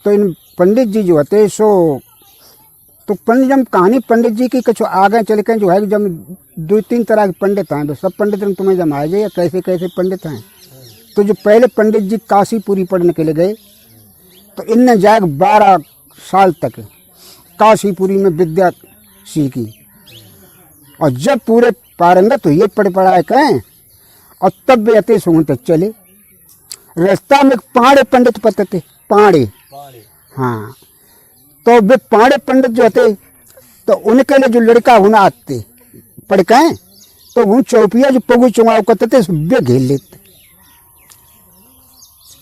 तो इन पंडित जी जो होते सो तो पंडित जब कहानी पंडित जी की कुछ आगे चल के जो है कि जब 2-3 तरह के पंडित हैं, तो सब पंडित तुम्हें जम आ जाइए कैसे कैसे पंडित हैं। तो जो पहले पंडित जी काशीपुरी पढ़ने के लिए गए तो इनने जाए 12 साल तक काशीपुरी में विद्या सीखी और जब पूरे पारंगत हुए पढ़ पढ़ाए कहें और तब वे अति सुगंध चले। रास्ता में पाड़े पंडित पते थे, पाड़े, हाँ, तो वे पाड़े पंडित जो थे तो उनके लिए जो लड़का होना आते पढ़ के तो वो चौपिया जो पगु चुनाव करते थे वे घेर लेते,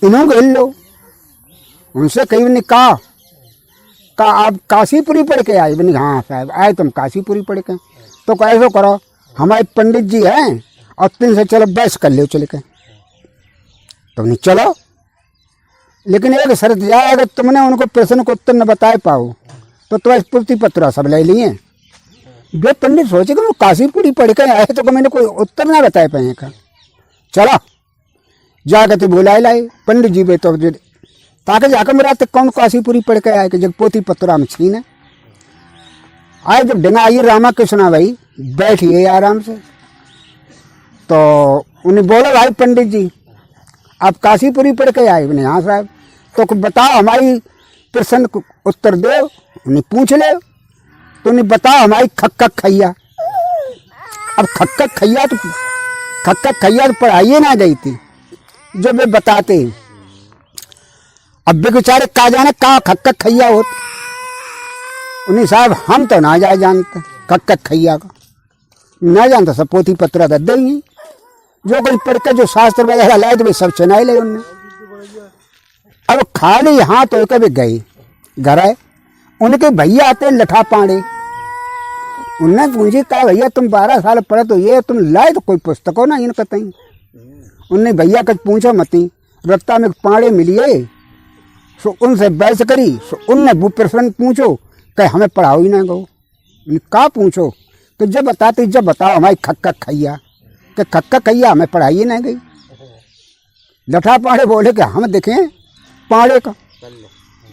इन्हों घेर लो। उनसे कहीं ने कहा आप काशीपुरी पढ़ के आए? बनी हाँ साहब आए तुम काशीपुरी पढ़ के। तो कैसे करो, हमारे पंडित जी हैं और 3 से चलो बस कर लो चल के। तुमने चलो, लेकिन एक शर्त जाए, अगर तुमने उनको प्रश्न को उत्तर न बता पाओ तो तुम्हारी पूर्ति पत्र सब ले लिए। वे पंडित सोचे कि वो काशीपुरी पढ़ के आए तो मैंने कोई उत्तर ना बता पाए का। चलो जाकर तो बुलाए लाए पंडित जी वे तो ताकि जाकर मेरा तक कौन काशीपुरी पढ़ के आए कि जब पोती पत्रा में छीने आए। जब ढंगा आइए रामा कृष्णा भाई बैठिए आराम से, तो उन्हें बोला भाई पंडित जी आप काशीपुरी पढ़ के आए? बोले हाँ साहब। तो बताओ हमारी प्रश्न को उत्तर दो। उन्हें पूछ ले तो उन्हें बताओ हमारी खक्का खैया। अब खक्का खैया तो पढ़ाइए ना गई थी जो वे बताते। अब वे बेचारे का जाने का खक्का खैया होता। उन्हें साहब हम तो ना जाए जानते खक्का खैया का, ना जानता सब पोथी पत्र दे देंगे जो कुछ पढ़ के जो शास्त्र वगैरह लाए तो वे सब चुनाए ले उनने। अब खाली हाथ होकर वे गए घर आए, उनके भैया आते लठा पाड़े। उनने पूछी कहा भैया तुम 12 साल पढ़े तो ये तुम लाए तो कोई पुस्तक हो ना इन कतई। उनने भैया कच पूछो मती रत्ता में पाड़े मिलिए सो उनसे बहस करी। सो उनने वो प्रश्न पूछो कह हमें पढ़ाओ ही ना गो। का पूछो तो जब बताते जब बताओ हमारी खक्का खैया कि खक्का खैया हमें पढ़ाइए ना गई। लठा पाड़े बोले कि हम देखें पाड़े का,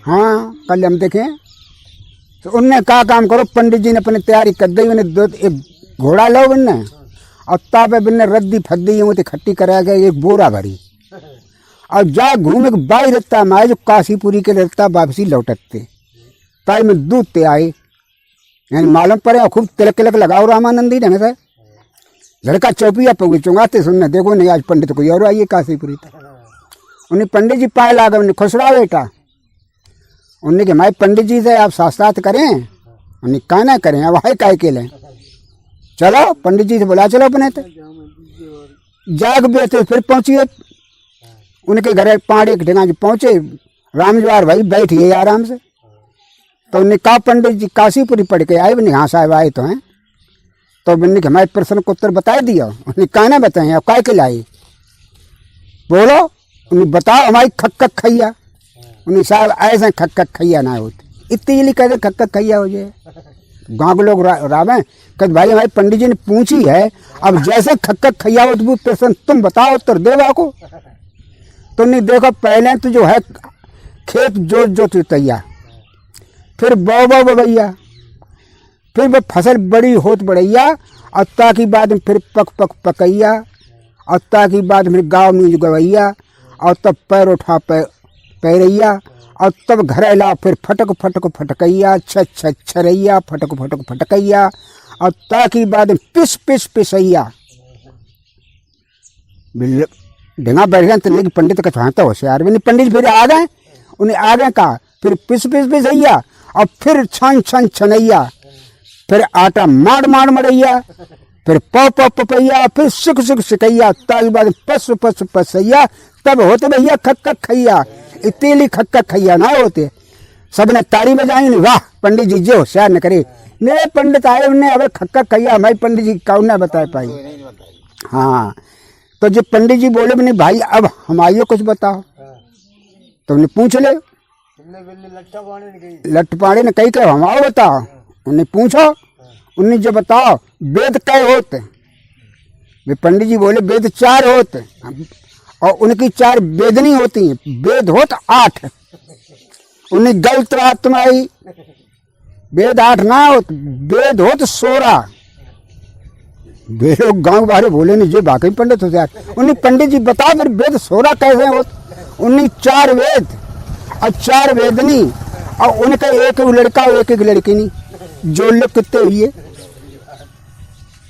हाँ कल हम देखें। तो उनने कहा काम करो पंडित जी ने अपनी तैयारी कर दी। उन्हें एक घोड़ा लो बिन्ने और तापे बिन्ने रद्दी फद्दी यूँ खट्टी करा के एक बोरा भरी और जा घूमे के बाई रहता माए जो काशीपुरी के रहता वापसी लौटते ताई में दूध ते आए। यानी मालूम पड़े खूब तिलक तिलक लगाओ रामानंदी ढंग से। लड़का चौपिया पगु चुंगाते सुनने देखो नहीं आज पंडित कोई और आइए काशीपुरी तक। उन्हें पंडित जी पाए लागे उन्हें खुशरा बेटा। उन्हें कि हमारे पंडित जी से आप शास्त्रार्थ करें? उन्हें कहा ना करें अब हाय काय के लें। चलो पंडित जी से बुला चलो अपने तो जाग बैठे फिर पहुंचिए उनके घर पाड़े के ढंगा पहुंचे। रामजवार भाई बैठिए आराम से। तो उन्हें कहा पंडित जी काशीपुरी पढ़ के आए? बनी हाँ साहब आए तो हैं। तो उन्हें हमारे प्रश्न को उत्तर बता दिया। उन्हें कहा ना बताएं अब काय के लाए बोलो। उन्हें बताओ हमारी खक्का खैया। उन्हें साहब ऐसे खक्का खैया ना होती इतनी जल्दी कहते खक्का खैया हो जाए। गाँव के लोग रावे कहते भाई हमारे पंडित जी ने पूछी है अब जैसे खक्का खैया हो तो वो प्रश्न तुम बताओ उत्तर देवा को। तो नहीं देखो पहले तो जो है खेत जोत तैया फिर बो बवैया फिर वो फसल बड़ी होत बढ़ैया और ताकि बाद में फिर पक पकैया और ताकि बाद में गाँव में गवैया और तब पैर उठा पैरैया और तब घर ला फिर फटक फटकैया छरैया फटक फटकैया और ताकि बाद में पिसैया। ढंगा बैठ गए तो पंडित का छाता होशियार भी नहीं। पंडित फिर आ गए उन्हें आगे कहा फिर पिसैया और फिर छनैया फिर आटा मार मड़ैया फिर पपैया फिर सिकैया ताकि बाद पसैया तब होते भैया खक्का खैया। इतनी खक्का खैया ना होते सबने तारी बजाई। वाह पंडित जी जो होशियार न करे मेरे पंडित आए उन्हें अब खक्का खैया हमारे पंडित जी कौन ना बता पाई। हाँ तो जो पंडित जी बोले नहीं भाई अब हमारे कुछ बताओ। तो उन्हें पूछ ले लठ पाड़े ने कही कहो हमारा बताओ। उन्हें पूछो उन्हें जो बताओ वेद कै होते। वे पंडित जी बोले वेद 4 होते और उनकी 4 वेदनी होती हैं। वेद होत 8 उन्हें गलत आत्माई वेद 8 ना हो, वेद हो तो 16। वे लोग गांव बाहर बोले नहीं जो बाकी पंडित होते यार। उन्हें पंडित जी बताओ फिर वेद 16 कैसे हो? उन्हें 4 वेद और 4 वेदनी और उनका एक लड़का और एक लड़की नहीं, जो लोग कितने हुए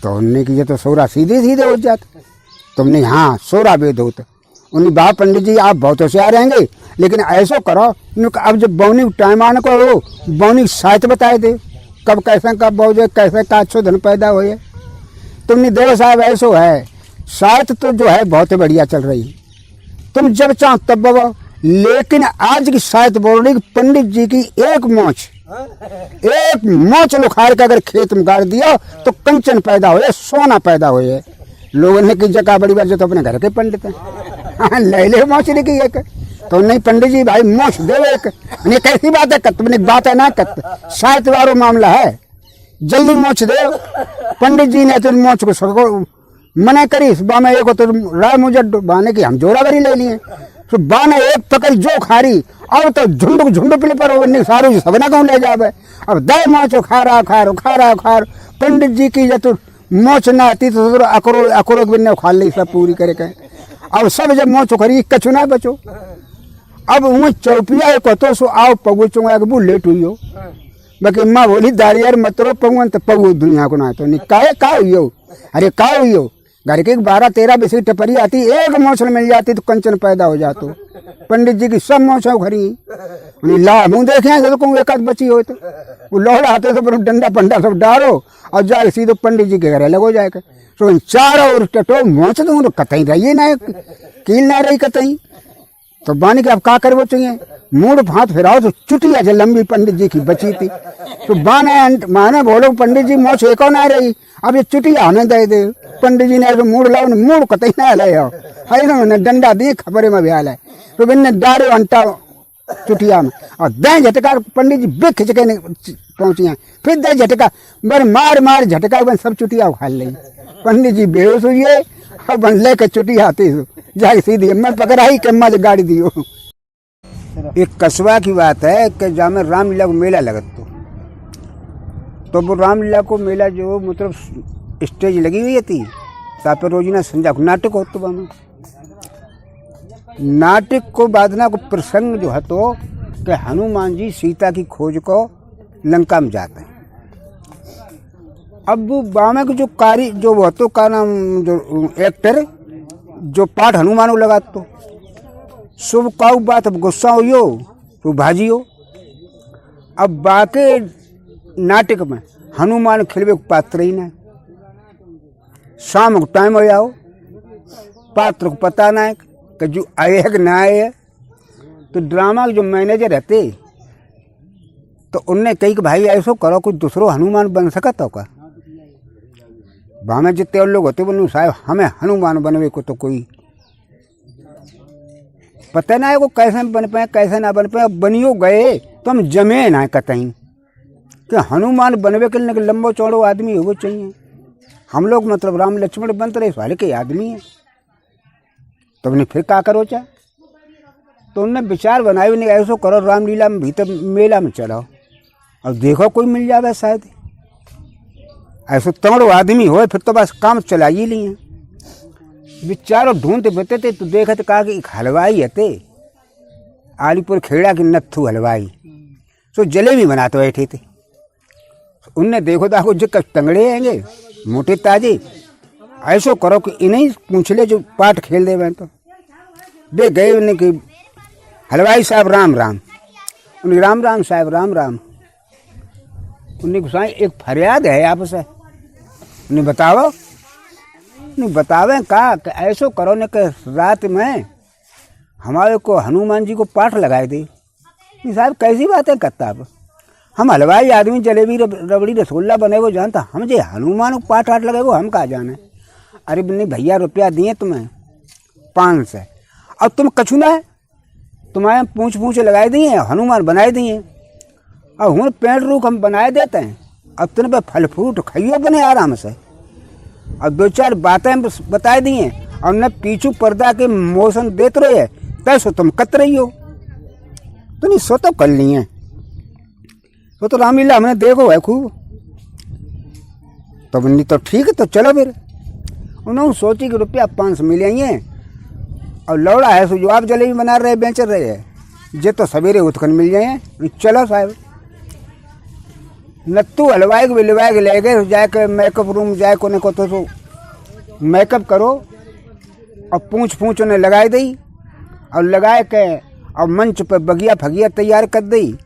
तो उन्हें की तो 16 सीधे सीधे हो जाते। तुमने हाँ 16 वेद होते। उन्हें बाप पंडित जी आप बहुत होशियार रहेंगे, लेकिन ऐसा करो अब जब बौनी टाइम आने को हो बौनी साहित्य बताए दे, कब कैसे कब बो जाए, कैसे का अच्छो धन पैदा हो। तुमने देखो साहब ऐसो है साहित्य तो जो है बहुत बढ़िया चल रही है, तुम जब चाहो तब बो। लेकिन आज की साहित्य बोल रही पंडित जी की एक मोच लुखार के अगर खेत में गाड़ दिया तो कंचन पैदा हो, सोना पैदा हो। लोगों ने की जगह बड़ी बात जो तो अपने घर के पंडित हैं ले ले मोच की एक तो नहीं पंडित जी भाई मोच दे एक। ये कैसी बात है कत बात है ना कत साहित्य वाला मामला है, जल्दी मोच दे। पंडित जी ने तो मोच को मना करी बामे एक तो राय मुझे बाने की हम जोरावरी ले लिए तो बाने एक पकड़ जो खारी अब तो झुंड पिले पर सारू सबना कहूँ ले जावे। अब दे मोचो खारा पंडित जी की जब मोच ना आती तो अकरो बिन्ने खा ली सब पूरी करे के। अब सब जब मोच खरी कछु ना बचो। अब वो चौपिया को तो सो आओ पगु चुंगा के लेट हुई हो बाकी माँ बोली दारियार मतरो पगुन तो पगु दुनिया को ना तो नहीं का हुई हो। अरे का हुई हो घर के 12-13 बेसी टपरी आती, एक मोछ मिल जाती तो कंचन पैदा हो जातो। पंडित जी की सब मोछों खरी ला मुँह देखे तो एक आध बची हो तो वो लौड़ा आते तो डंडा पंडा सब डालो और जाके सीधे पंडित जी के घर लगो जाए तो चारों और टटो मोछ दूँ तो कतई रहिए ना कील ना रही कतई तो बानी के अब का करे वो चाहिए मूड भात फिराओ तो चुटिया जो लंबी पंडित जी की बची थी तो माने बोलो पंडित जी मोछ एक ना रही, अब ये चुटिया हमें दे दे। पंडित जी ने मूड लाओ मूड कतई ना हले डंडा दिए खबरे में भी हाल है तो बिन्ने डारे अंटा चुटिया में और दे झटका पंडित जी बे खिंच के पहुंची फिर दे झटका बर मार झटका बन सब चुटिया उखाड़ ली। पंडित जी बेहोश हुई और बन लेकर चुटिया आती जाके सीधी मैं पकड़ाई के अम्मा गाड़ी दी। एक कस्बा की बात है कि जहाँ में रामलीला को मेला लगत तो वो रामलीला को मेला जो मतलब स्टेज लगी हुई थी ताप पर रोजीना संजा को नाटक हो तो नाटक को बादना को प्रसंग जो है तो कि हनुमान जी सीता की खोज को लंका में जाते हैं। अब वो बामे के जो कारी जो वो तो का नाम जो एक्टर जो पाठ हनुमान को लगा तो शुभ काऊ बात अब गुस्सा हो तो भाजी हो। अब बाके नाटक में हनुमान खिलवे को पात्र ही ना, शाम को टाइम हो जाओ पात्र को पता ना है कि जो आए है कि ना आए है। तो ड्रामा के जो मैनेजर रहते तो उनने कही कि भाई ऐसो करो कुछ दूसरो हनुमान बन सकता का। भामे जितने लोग होते बोले साहब हमें हनुमान बनवे को तो कोई पता ना है को कैसे बन पाए कैसे ना बन पाए। बनियो गए तो हम जमे ना कतई कि हनुमान बनवे के लिए लंबो चौड़ो आदमी हो वो चाहिए। हम लोग मतलब राम लक्ष्मण बनते रहे साले के आदमी है तो उन्हें फिर क्या करो चाहे तो उन्होंने विचार बनाए नहीं ऐसा करो रामलीला में भीतर मेला में चलाओ और देखो कोई मिल जाए शायद ऐसा तगड़ो आदमी हो फिर तो बस काम चला ही लिए। विचारों ढूंढते बते थे तो देखा तो कहा कि एक हलवाई है आलीपुर खेड़ा की नत्थू हलवाई तो जलेबी बनाते बैठे थे। उनने देखो तो जो टंगड़े हैंगे मोटे ताजे ऐसो करो कि इन्हीं पूछ ले जो पाठ खेल दे तो दे गए उन्हें कि हलवाई साहब राम राम। उन्हें राम राम साहब राम राम। उन्हें गुस्सा एक फरियाद है आपसे उन्हें बताओ नहीं बतावे का कि ऐसो करो ने कि रात में हमारे को हनुमान जी को पाठ लगाए दे। नहीं साहब कैसी बात है करता आप हम हलवाई आदमी जलेबी रबड़ी रसगुल्ला बने वो जानता हम जे हनुमान को पाठ आठ लगे वो हम कहाँ जाने। अरे नहीं भैया रुपया दिए तुम्हें 500 अब तुम कछु ना है तुम्हारे पूछ लगाए दिए हनुमान बनाए दिए और हूँ पेड़ रूख हम बनाए देते हैं। अब तुम पे फल फ्रूट खाइयो बने आराम से और 2-4 बातें बताए दी हैं और न पीछू पर्दा के मोशन देते रहे तैसो तुम कत रही हो। तो नहीं सो तो कर लिए तो रामलीला हमने देखो है खूब। तो नहीं तो ठीक है, तो चलो फिर। उन्होंने सोची कि रुपया 500 मिल जाइए और लौड़ा है सो जो आप जलेबी बना रहे बेच रहे हैं जे तो सवेरे उठकर मिल जाए। चलो साहब नत्तू हलवाई को बिलवाए के ले गए, जाके मेकअप रूम जाए कोने को तो मेकअप करो और पूछ उन्हें लगाई दी और लगाए के और मंच पर बगिया फगिया तैयार कर दी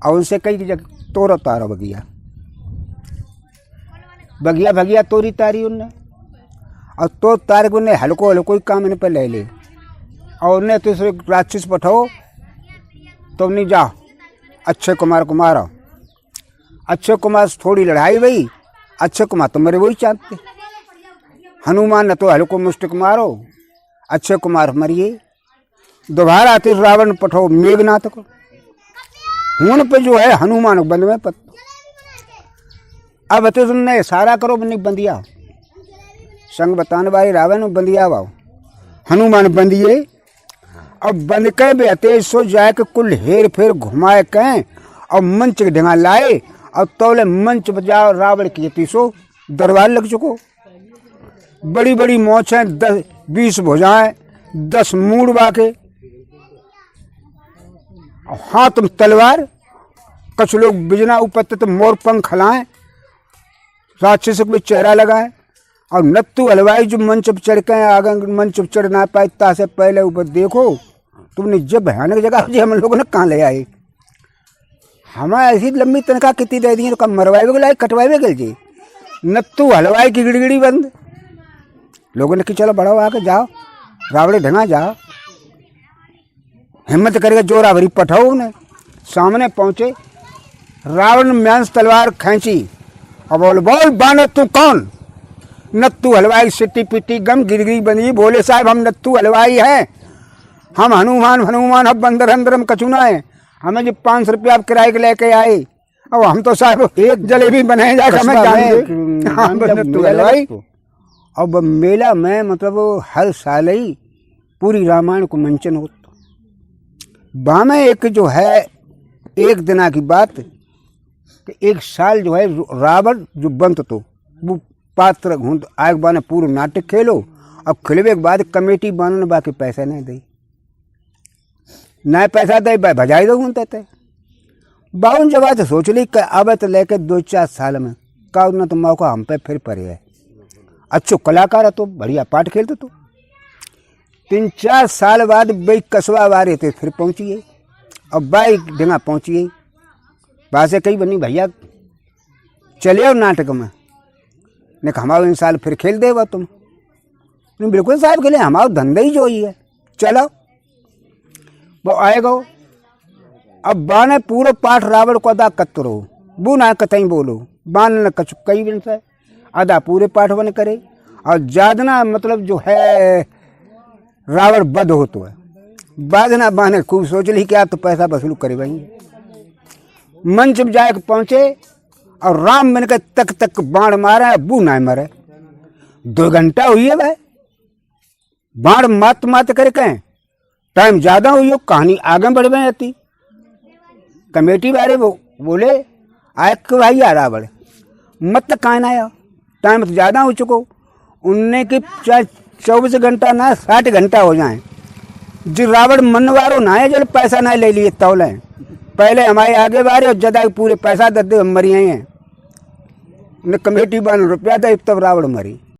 और उनसे कई जगह तोड़ो तारो बगिया भगिया तोड़ी तारी उनने और तो तार को उन्हें हल्को ही काम इन्हें पर ले ले और उन्हें तो राक्षस पठाओ तो नहीं जा अक्षय कुमार को मारो। अक्षय कुमार से थोड़ी लड़ाई भाई, अक्षय कुमार तो मेरे वही चाहते। हनुमान न तो हल्को मुष्टिक मारो, अक्षय कुमार मरिए। दोबारा आते रावण पठाओ मेघनाथ को, उन पे जो है हनुमान को बंद में पत। अब तो तुमने सारा करो बनी बंदिया संग बताने भाई रावण बंदिया वाओ हनुमान बंदिए और बंद के बेते सो जाए के कुल हेर फेर घुमाए कहें और मंच के ढंगा लाए और तौले मंच बजाओ रावण की 300 दरबार लग चुको। बड़ी बड़ी मोछें 10-20 भुजाएं 10 मूड बाके और हाथ में तलवार, कुछ लोग बिजना ऊपर तो मोर पंख खलाएं, राक्षस पे चेहरा लगाए और नत्तू हलवाई जो मंच पर चढ़ के आगे मंच पर चढ़ ना पाए तासे पहले ऊपर देखो तुमने जब भयानक जगह जी हम लोगों ने कहाँ ले आए। हमें ऐसी लंबी तनख्वाह कितनी दे दी, कम मरवाए भी लाए कटवाए गए जी। नत्तू हलवाई की गिड़गिड़ी बंद। लोगों ने कि चलो बढ़ाओ आके जाओ रावड़े ढंगा जाओ। हिम्मत करके जोरा भरी पठाओ उन्हें। सामने पहुंचे, रावण म्यांस तलवार खींची और बोल बानर तू कौन? नत्तू हलवाई सिट्टी पिट्टी गम गिरगिरी बनी। बोले साहब हम नत्तू हलवाई हैं, हम हनुमान अब बंदर अंदर हम कचुना है, हमें जो 500 रुपया आप किराए के लेके आए और हम तो साहब एक जलेबी बनाए जाकर हमें हलवाई। अब मेला में मतलब हर साल ही पूरी रामायण को मंचन होता। बामें एक जो है एक दिना की बात कि एक साल जो है रावण जो बनत तो वो पात्र घूंट आग बाने पूरा नाटक खेलो और खिलवे के बाद कमेटी बानने बाकी पैसा नहीं दी, न पैसा दे भजाई दो घूमते। बाउन जब आज सोच ली कि अब तो लेके 2-4 साल में का न तो मौका हम पे फिर पड़े है। अच्छो कलाकार है तो बढ़िया पाठ खेलते तो 3-4 साल बाद भाई कसबा वारे थे फिर पहुंचिए और बाई ढंगा पहुंचिए बासे कई बनी भैया चले और नाटक में ने हमारा इन साल फिर खेल देगा तुम। बिल्कुल साहब के लिए हमारा धंधा ही जो ही है, चलो वो आएगा। अब बाने पूरा पाठ रावण को अदा कतरो बू ना कतई बोलो बान न कछु कई दिन से अदा पूरे पाठ बन करे और जादना मतलब जो है रावण बद हो तो है बादना बाने खूब सोच ली कि आप तो पैसा वसूल करे भाई। मंच में जाके पहुंचे और राम बन के तक बाण मारे अबू ना मरे। 2 घंटा हुई है भाई बाण मात करके टाइम ज्यादा हुई हो, कहानी आगे बढ़ गई जाती। कमेटी वाले वो बोले आए कि भाई आ रावण मत कहना आया टाइम तो ज्यादा हो चुको। उनने की चाहे 24 घंटा ना 60 घंटा हो जाए जो रावण मनवारो ना है जो पैसा ना ले लिए तौले पहले हमारे आगे बारे और जदा पूरे पैसा दे दे मरी हैं। कमेटी 12 रुपया था तब रावण मरी।